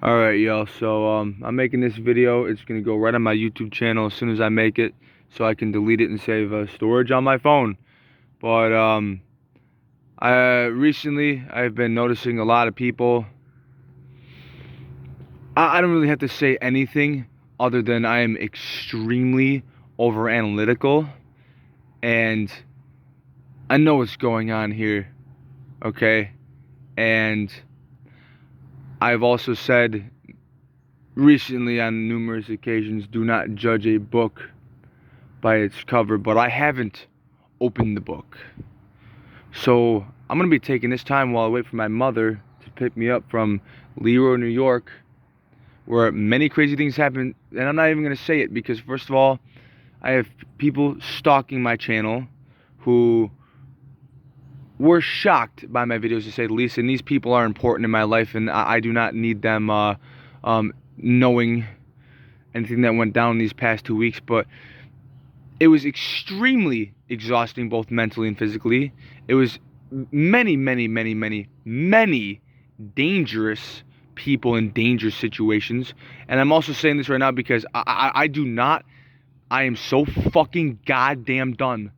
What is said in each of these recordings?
Alright, y'all, so I'm making this video. It's gonna go right on my YouTube channel as soon as I make it, so I can delete it and save storage on my phone. But recently I've been noticing a lot of people. I don't really have to say anything other than I am extremely over analytical, and I know what's going on here, okay? And I've also said recently on numerous occasions, do not judge a book by its cover, but I haven't opened the book. So I'm going to be taking this time while I wait for my mother to pick me up from Leroy, New York, where many crazy things happen, and I'm not even going to say it because, first of all, I have people stalking my channel who were shocked by my videos, to say the least, and these people are important in my life, and I do not need them knowing anything that went down these past 2 weeks. But it was extremely exhausting, both mentally and physically. It was many dangerous people in dangerous situations. And I'm also saying this right now because I am so fucking goddamn done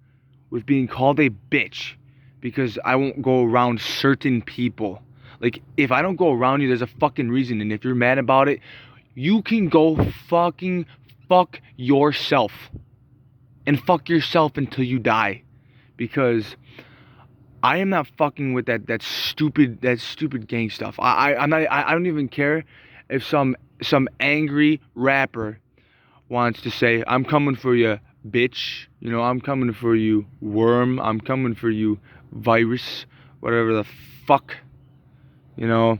with being called a bitch because I won't go around certain people. Like, if I don't go around you, there's a fucking reason. And if you're mad about it, you can go fucking fuck yourself. And fuck yourself until you die. Because I am not fucking with that stupid gang stuff. I don't even care if some angry rapper wants to say, I'm coming for you, bitch. You know, I'm coming for you, worm. I'm coming for you, virus. Whatever the fuck. You know,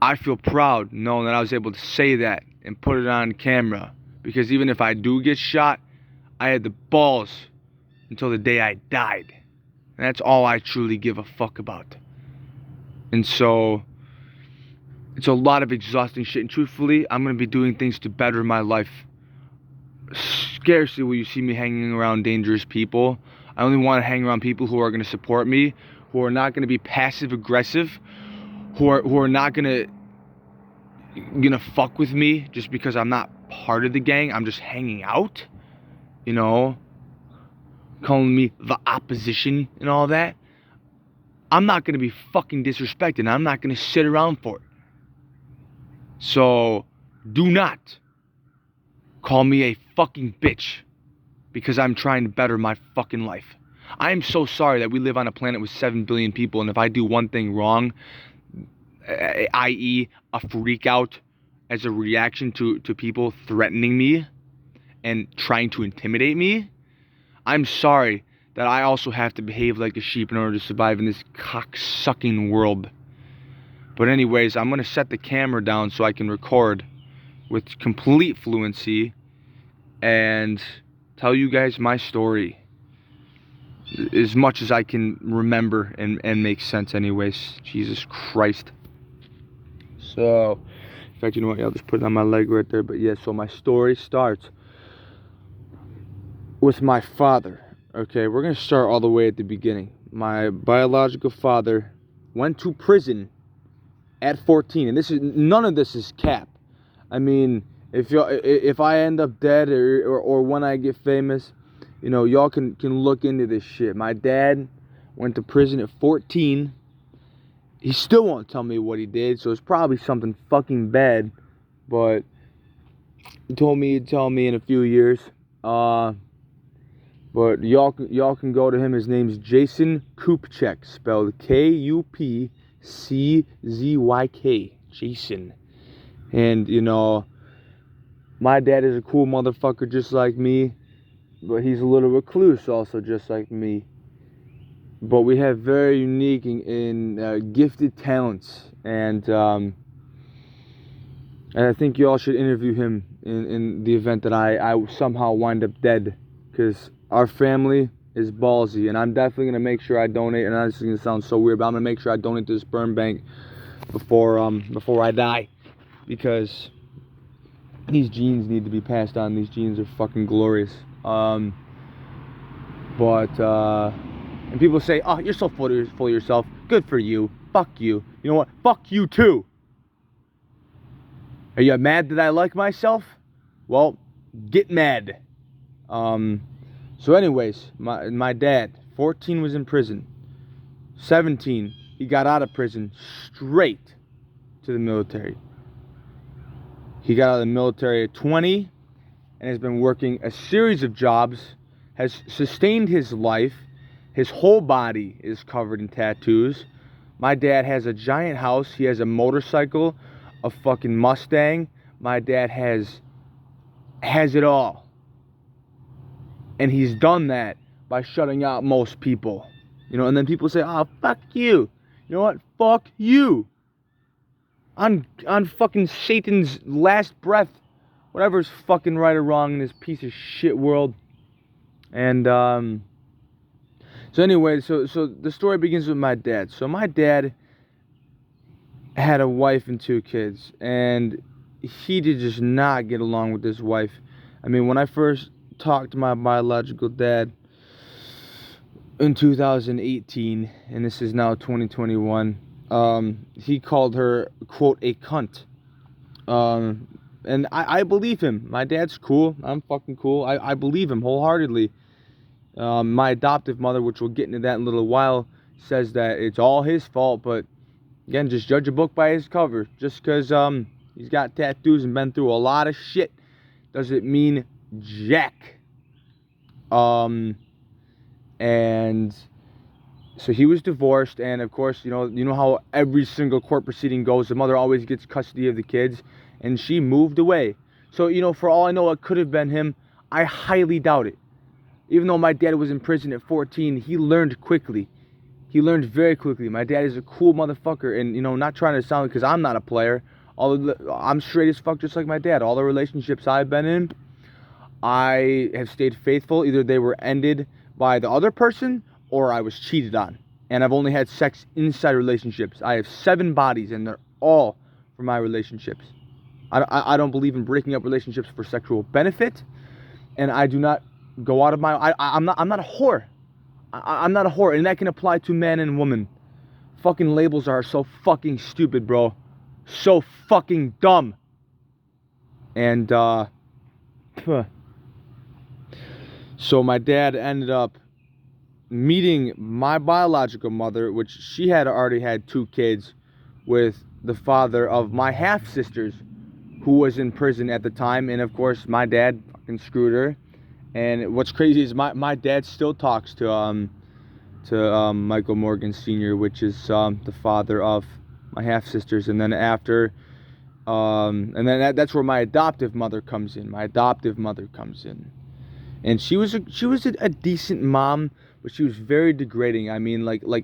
I feel proud knowing that I was able to say that and put it on camera. Because even if I do get shot, I had the balls until the day I died. And that's all I truly give a fuck about. And so, it's a lot of exhausting shit. And truthfully, I'm going to be doing things to better my life. Scarcely will you see me hanging around dangerous people. I only want to hang around people who are going to support me, who are not going to be passive aggressive, who are not going to fuck with me just because I'm not part of the gang. I'm just hanging out. You know, calling me the opposition and all that. I'm not going to be fucking disrespected, and I'm not going to sit around for it. So, do not call me a fucking bitch because I'm trying to better my fucking life. I am so sorry that we live on a planet with 7 billion people, and if I do one thing wrong, i.e. a freak out as a reaction to people threatening me and trying to intimidate me, I'm sorry that I also have to behave like a sheep in order to survive in this cock-sucking world. But anyways, I'm going to set the camera down so I can record with complete fluency and tell you guys my story as much as I can remember and make sense anyways. Jesus Christ. So, in fact, you know what? I'll just put it on my leg right there. But yeah, so my story starts with my father. Okay, we're going to start all the way at the beginning. My biological father went to prison at 14. And none of this is cap. I mean, if I end up dead or when I get famous, you know, y'all can look into this shit. My dad went to prison at 14. He still won't tell me what he did, so it's probably something fucking bad. But he told me he'd tell me in a few years. But y'all can go to him. His name's Jason Kupczyk, spelled Kupczyk, Jason. And, you know, my dad is a cool motherfucker just like me, but he's a little recluse also just like me. But we have very unique and gifted talents, and I think you all should interview him in the event that I somehow wind up dead, because our family is ballsy, and I'm definitely going to make sure I donate, and this is going to sound so weird, but I'm going to make sure I donate to the sperm bank before I die, because these genes need to be passed on. These genes are fucking glorious. And people say, oh, you're so full of yourself. Good for you. Fuck you. You know what? Fuck you too. Are you mad that I like myself? Well, get mad. So anyways, my dad, 14, was in prison. 17, he got out of prison straight to the military. He got out of the military at 20 and has been working a series of jobs, has sustained his life. His whole body is covered in tattoos. My dad has a giant house. He has a motorcycle, a fucking Mustang. My dad has it all. And he's done that by shutting out most people. You know, and then people say, oh, fuck you. You know what? Fuck you. On fucking Satan's last breath. Whatever's fucking right or wrong in this piece of shit world. And, so anyway, so the story begins with my dad. So my dad had a wife and 2 kids. And he did just not get along with his wife. I mean, when I first talked to my biological dad in 2018, and this is now 2021, he called her, quote, a cunt. And I believe him. My dad's cool. I'm fucking cool. I believe him wholeheartedly. My adoptive mother, which we'll get into that in a little while, says that it's all his fault. But again, just judge a book by his cover. Just because he's got tattoos and been through a lot of shit doesn't mean jack. And so he was divorced, and of course, you know how every single court proceeding goes. The mother always gets custody of the kids, and she moved away. So, for all I know, it could have been him. I highly doubt it. Even though my dad was in prison at 14, he learned quickly. He learned very quickly. My dad is a cool motherfucker, and, not trying to sound, because I'm not a player. I'm straight as fuck, just like my dad. All the relationships I've been in, I have stayed faithful. Either they were ended by the other person, or I was cheated on. And I've only had sex inside relationships. I have 7 bodies, and they're all for my relationships. I don't believe in breaking up relationships for sexual benefit, and I do not go out of my... I'm not a whore. I'm not a whore, and that can apply to man and woman. Fucking labels are so fucking stupid, bro. So fucking dumb. And, so my dad ended up meeting my biological mother, which she had already had 2 kids with the father of my half-sisters, who was in prison at the time. And of course, my dad fucking screwed her. And what's crazy is my dad still talks to Michael Morgan Sr., which is the father of my half-sisters. And then after, and then that's where my adoptive mother comes in. And she was a decent mom, but she was very degrading. I mean, the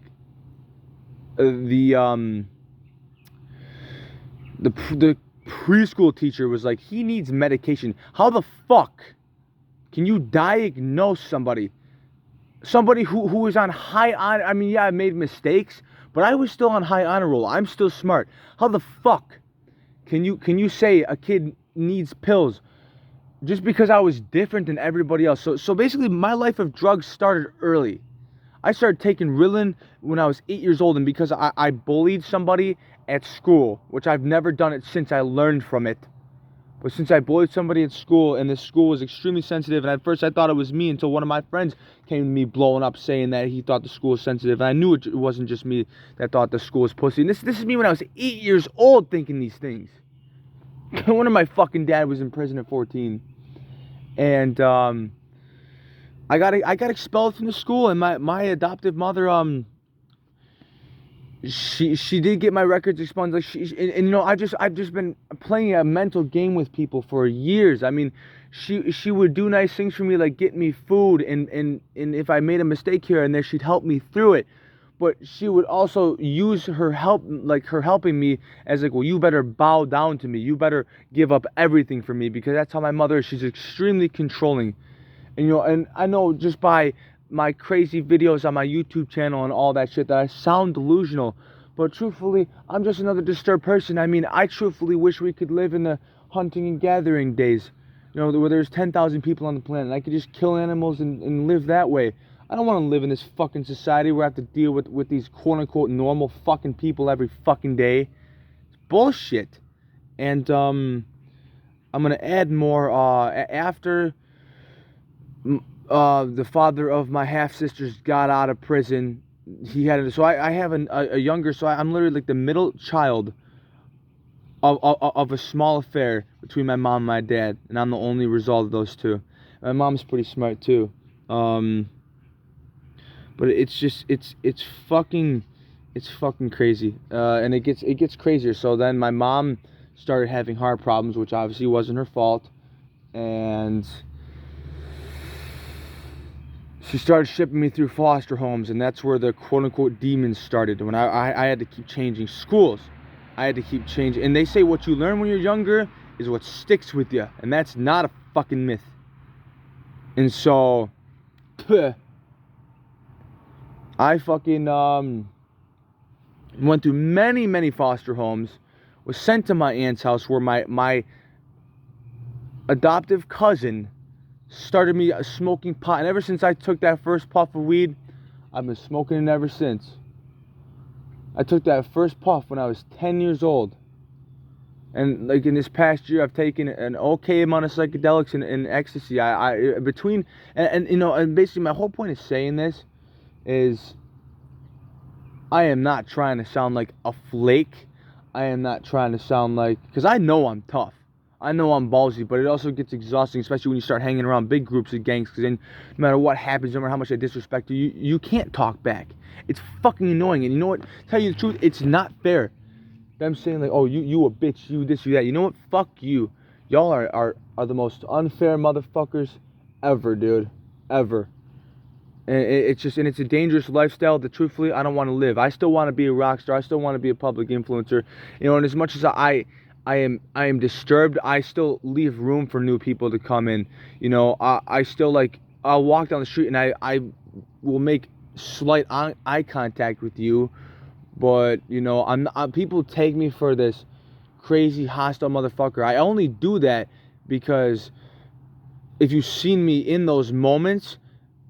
preschool teacher was like, he needs medication. How the fuck can you diagnose somebody who is on high honor? I mean, yeah, I made mistakes, but I was still on high honor roll. I'm still smart. How the fuck can you say a kid needs pills just because I was different than everybody else? So basically, my life of drugs started early. I started taking Ritalin when I was 8 years old, and because I bullied somebody at school, which I've never done it since I learned from it. But since I bullied somebody at school, and this school was extremely sensitive, and at first I thought it was me until one of my friends came to me blowing up saying that he thought the school was sensitive, and I knew it wasn't just me that thought the school was pussy. And this is me when I was 8 years old thinking these things. One of my fucking dad was in prison at 14. And I got expelled from the school, and my adoptive mother, she did get my records expunged. Like I've just been playing a mental game with people for years. I mean, she would do nice things for me, like get me food, and if I made a mistake here and there, she'd help me through it. But she would also use her help, like her helping me, as like, well, you better bow down to me. You better give up everything for me, because that's how my mother is. She's extremely controlling. And I know just by my crazy videos on my YouTube channel and all that shit that I sound delusional, but truthfully, I'm just another disturbed person. I mean, I truthfully wish we could live in the hunting and gathering days, where there's 10,000 people on the planet, and I could just kill animals and live that way. I don't want to live in this fucking society where I have to deal with these quote-unquote normal fucking people every fucking day. It's bullshit. And I'm gonna add more. After the father of my half sisters got out of prison, he had so I have a younger. So I'm literally like the middle child of a small affair between my mom and my dad, and I'm the only result of those two. My mom's pretty smart too. But it's fucking crazy. And it gets crazier. So then my mom started having heart problems, which obviously wasn't her fault, and she started shipping me through foster homes, and that's where the quote-unquote demons started. When I had to keep changing schools. I had to keep changing. And they say what you learn when you're younger is what sticks with you. And that's not a fucking myth. And so, I fucking went through many foster homes, was sent to my aunt's house where my adoptive cousin started me smoking pot. And ever since I took that first puff of weed, I've been smoking it ever since. I took that first puff when I was 10 years old. And like in this past year, I've taken an okay amount of psychedelics and ecstasy. And basically my whole point of saying this is I am not trying to sound like a flake. I am not trying to sound like, because I know I'm tough. I know I'm ballsy, but it also gets exhausting, especially when you start hanging around big groups of gangs, because then no matter what happens, no matter how much I disrespect you, you can't talk back. It's fucking annoying. And you know what? Tell you the truth, it's not fair. Them saying like, oh, you a bitch, you this, you that. You know what? Fuck you. Y'all are the most unfair motherfuckers ever, dude. Ever. And it's a dangerous lifestyle that truthfully I don't want to live. I still want to be a rock star. I still want to be a public influencer. And as much as I am disturbed, I still leave room for new people to come in. I still like, I'll walk down the street and I will make slight eye contact with you, but people take me for this crazy hostile motherfucker. I only do that because if you've seen me in those moments,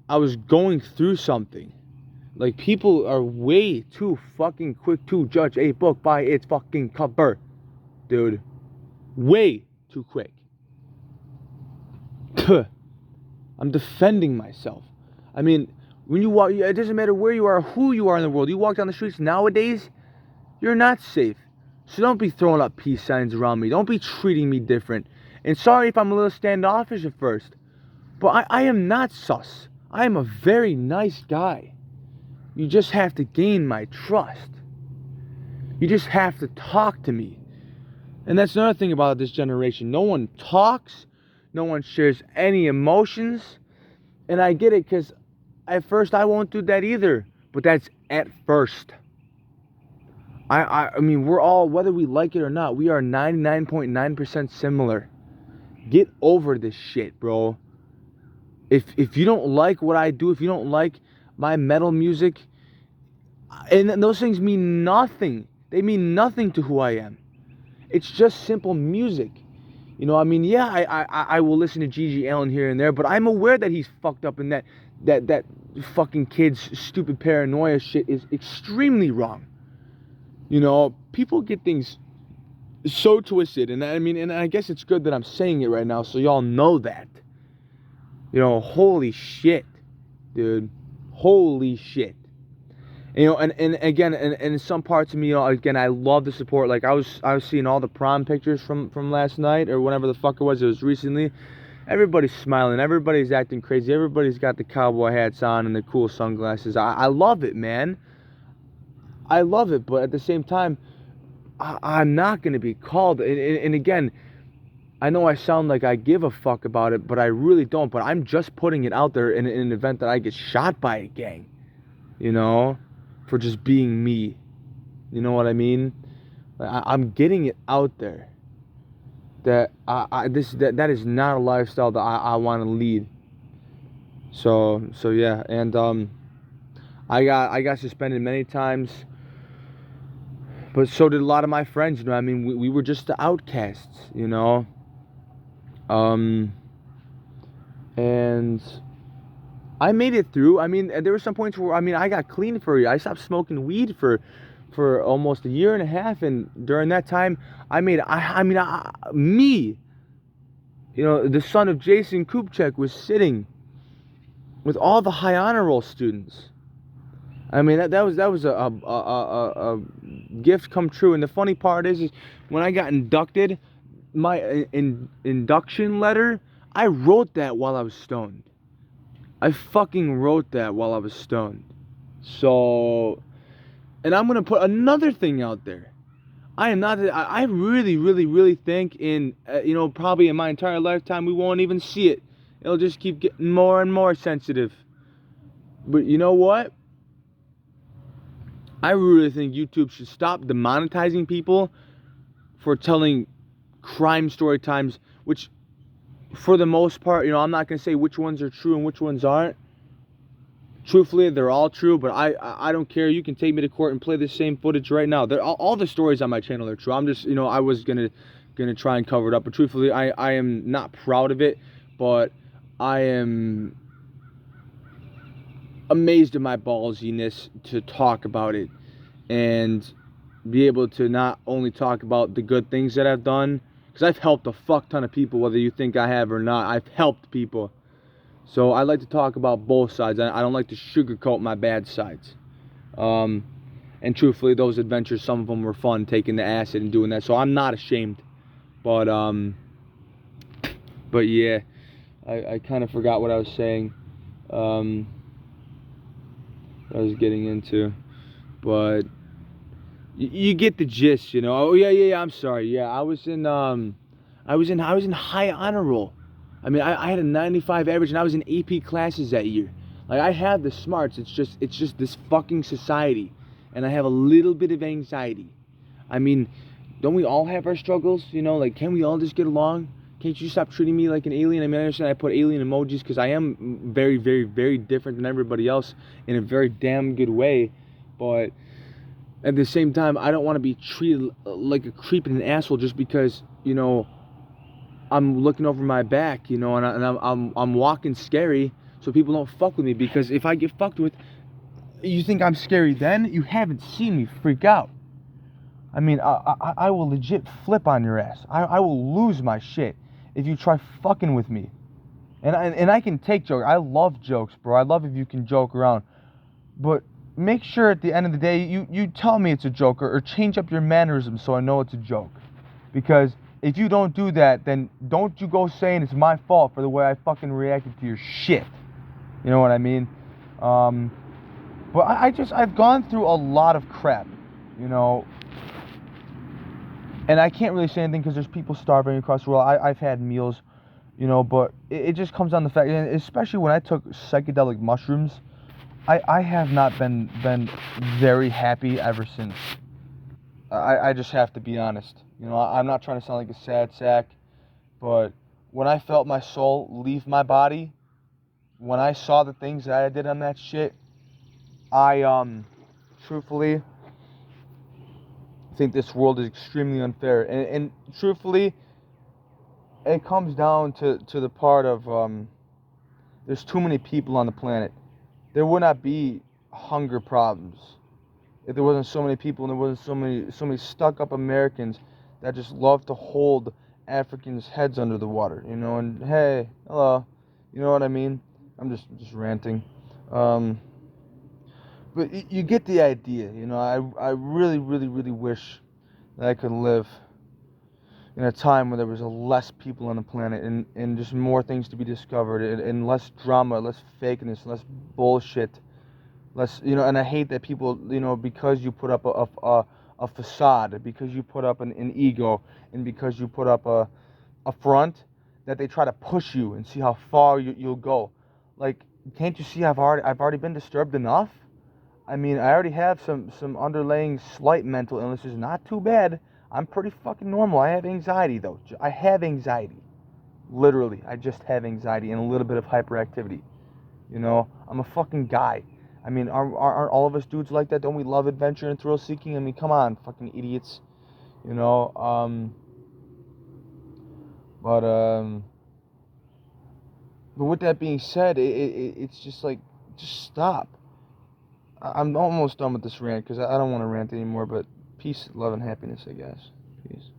I was going through something. Like, people are way too fucking quick to judge a book by its fucking cover, dude. Way too quick. I'm defending myself. I mean, when you walk, it doesn't matter where you are or who you are in the world. You walk down the streets nowadays, you're not safe. So don't be throwing up peace signs around me. Don't be treating me different. And sorry if I'm a little standoffish at first, but I am not sus. I am a very nice guy. You just have to gain my trust. You just have to talk to me. And that's another thing about this generation. No one talks. No one shares any emotions. And I get it, because at first I won't do that either. But that's at first. I mean, we're all, whether we like it or not, we are 99.9% similar. Get over this shit, bro. If you don't like what I do, if you don't like my metal music, and those things mean nothing. They mean nothing to who I am. It's just simple music. I mean, yeah, I will listen to Gigi Allen here and there, but I'm aware that he's fucked up and that fucking kid's stupid paranoia shit is extremely wrong. People get things so twisted, and I guess it's good that I'm saying it right now so y'all know that. Holy shit, dude. Holy shit. And again, and in some parts of me, again, I love the support. Like, I was seeing all the prom pictures from last night, or whenever the fuck it was recently. Everybody's smiling, everybody's acting crazy, everybody's got the cowboy hats on and the cool sunglasses. I love it, man. I love it, but at the same time, I'm not going to be called, and again, I know I sound like I give a fuck about it, but I really don't. But I'm just putting it out there in an event that I get shot by a gang, for just being me. You know what I mean? I'm getting it out there that that is not a lifestyle that I want to lead. So yeah, and I got suspended many times, but so did a lot of my friends. I mean, we were just the outcasts, and I made it through. I mean, there were some points where, I got clean for you. I stopped smoking weed for for almost a year and a half, and during that time, me, the son of Jason Kupchak, was sitting with all the high honor roll students. I mean, that was a gift come true. And the funny part is when I got inducted, my induction letter, I wrote that while I was stoned. I fucking wrote that while I was stoned. So, and I'm gonna put another thing out there. I am not. I really, really, really think probably in my entire lifetime we won't even see it. It'll just keep getting more and more sensitive. But you know what? I really think YouTube should stop demonetizing people for telling crime story times, which, for the most part, I'm not gonna say which ones are true and which ones aren't. Truthfully, they're all true, but I don't care. You can take me to court and play the same footage right now. All the stories on my channel are true. I'm just, I was gonna try and cover it up, but truthfully, I am not proud of it, but I am amazed at my ballsiness to talk about it and be able to not only talk about the good things that I've done, because I've helped a fuck ton of people, whether you think I have or not. I've helped people. So I like to talk about both sides. I don't like to sugarcoat my bad sides. And truthfully, those adventures, some of them were fun, taking the acid and doing that. So I'm not ashamed. But yeah, I kind of forgot what I was saying. What I was getting into. But you get the gist, Oh yeah. I'm sorry. Yeah, I was in high honor roll. I mean, I had a 95 average, and I was in AP classes that year. Like, I have the smarts. It's just this fucking society, and I have a little bit of anxiety. I mean, don't we all have our struggles? Like, can we all just get along? Can't you stop treating me like an alien? I mean, I understand I put alien emojis because I am very, very, very different than everybody else in a very damn good way, but at the same time, I don't want to be treated like a creep and an asshole just because, I'm looking over my back, and I'm walking scary, so people don't fuck with me. Because if I get fucked with, you think I'm scary then? You haven't seen me freak out. I mean, I will legit flip on your ass. I will lose my shit if you try fucking with me. And I can take jokes. I love jokes, bro. I love if you can joke around. But make sure at the end of the day, you tell me it's a joke, or change up your mannerisms so I know it's a joke. Because if you don't do that, then don't you go saying it's my fault for the way I fucking reacted to your shit. You know what I mean? But I've gone through a lot of crap, and I can't really say anything because there's people starving across the world. I've had meals, but it just comes down to the fact, and especially when I took psychedelic mushrooms, I have not been very happy ever since. I just have to be honest. I'm not trying to sound like a sad sack, but when I felt my soul leave my body, when I saw the things that I did on that shit, I truthfully think this world is extremely unfair. And truthfully, it comes down to the part of there's too many people on the planet. There would not be hunger problems if there wasn't so many people and there wasn't so many stuck up Americans that just love to hold Africans' heads under the water, and hey, hello, you know what I mean? I'm just ranting. But you get the idea, I really, really, really wish that I could live in a time where there was less people on the planet and just more things to be discovered and less drama, less fakeness, less bullshit. Less, and I hate that people, because you put up a facade, because you put up an ego, and because you put up a front, that they try to push you and see how far you'll go. Like, can't you see I've already been disturbed enough? I mean, I already have some underlying slight mental illnesses, not too bad. I'm pretty fucking normal. I have anxiety though. I have anxiety. Literally, I just have anxiety and a little bit of hyperactivity. I'm a fucking guy. I mean, aren't all of us dudes like that? Don't we love adventure and thrill seeking? I mean, come on, fucking idiots. But with that being said, it's just like, just stop. I'm almost done with this rant because I don't want to rant anymore. But peace, love, and happiness, I guess. Peace.